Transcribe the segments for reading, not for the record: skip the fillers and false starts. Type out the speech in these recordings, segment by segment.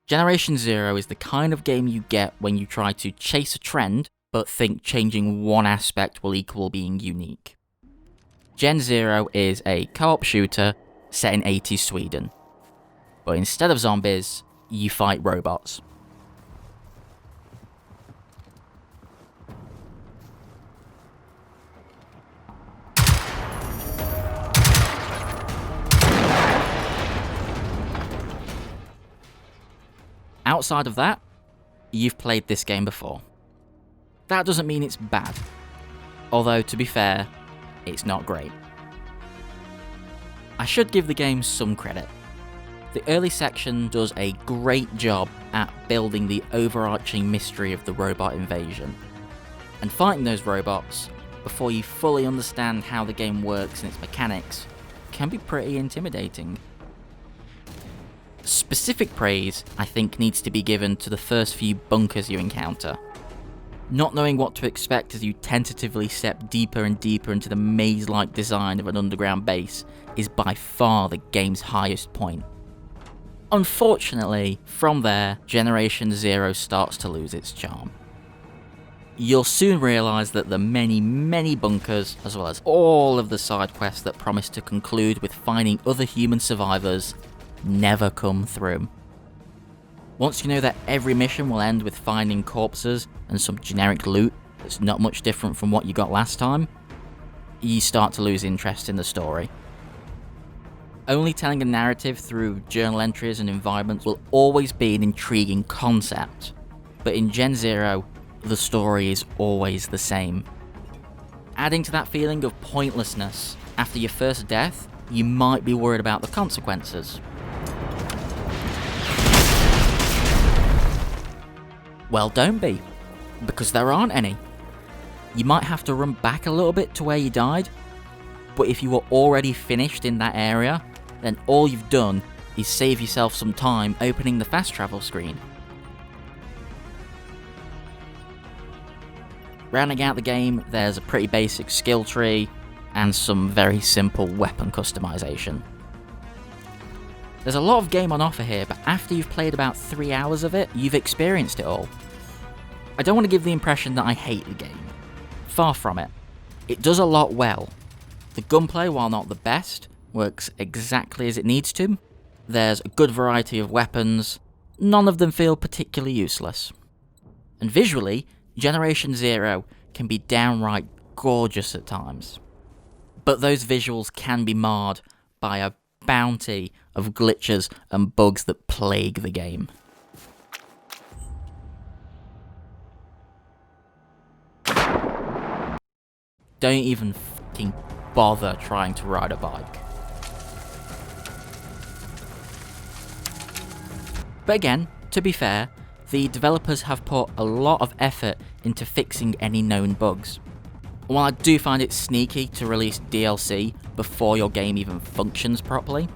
Generation Zero is the kind of game you get when you try to chase a trend, but think changing one aspect will equal being unique. Gen Zero is a co-op shooter set in 80s Sweden. But instead of zombies, you fight robots. Outside of that, you've played this game before. That doesn't mean it's bad. Although, to be fair, it's not great. I should give the game some credit. The early section does a great job at building the overarching mystery of the robot invasion. And fighting those robots, before you fully understand how the game works and its mechanics, can be pretty intimidating. Specific praise, I think, needs to be given to the first few bunkers you encounter. Not knowing what to expect as you tentatively step deeper and deeper into the maze-like design of an underground base is by far the game's highest point. Unfortunately, from there, Generation Zero starts to lose its charm. You'll soon realise that the many bunkers, as well as all of the side quests that promise to conclude with finding other human survivors, never come through. Once you know that every mission will end with finding corpses and some generic loot that's not much different from what you got last time, you start to lose interest in the story. Only telling a narrative through journal entries and environments will always be an intriguing concept, but in Gen Zero, the story is always the same. Adding to that feeling of pointlessness, after your first death, you might be worried about the consequences. Well, don't be, because there aren't any. You might have to run back a little bit to where you died, but if you were already finished in that area, then all you've done is save yourself some time opening the fast travel screen. Rounding out the game, there's a pretty basic skill tree and some very simple weapon customization. There's a lot of game on offer here, but after you've played about 3 hours of it, you've experienced it all. I don't want to give the impression that I hate the game. Far from it. It does a lot well. The gunplay, while not the best, works exactly as it needs to. There's a good variety of weapons, none of them feel particularly useless. And visually, Generation Zero can be downright gorgeous at times. But those visuals can be marred by a bounty of glitches and bugs that plague the game. Don't even fucking bother trying to ride a bike. But again, to be fair, the developers have put a lot of effort into fixing any known bugs. While I do find it sneaky to release DLC before your game even functions properly,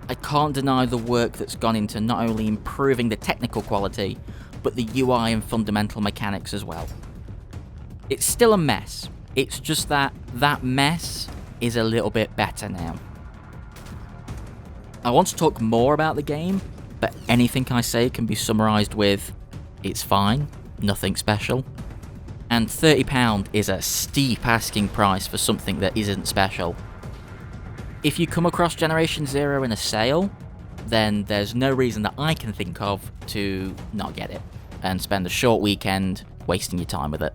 I can't deny the work that's gone into not only improving the technical quality, but the UI and fundamental mechanics as well. It's still a mess, it's just that mess is a little bit better now. I want to talk more about the game, but anything I say can be summarised with, it's fine, nothing special. And £30 is a steep asking price for something that isn't special. If you come across Generation Zero in a sale, then there's no reason that I can think of to not get it and spend a short weekend wasting your time with it.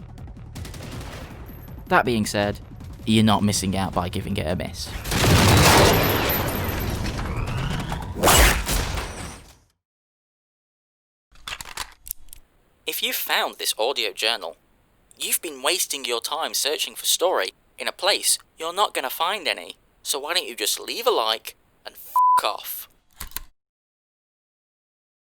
That being said, you're not missing out by giving it a miss. If you've found this audio journal, you've been wasting your time searching for story in a place you're not going to find any. So why don't you just leave a like and f*** off?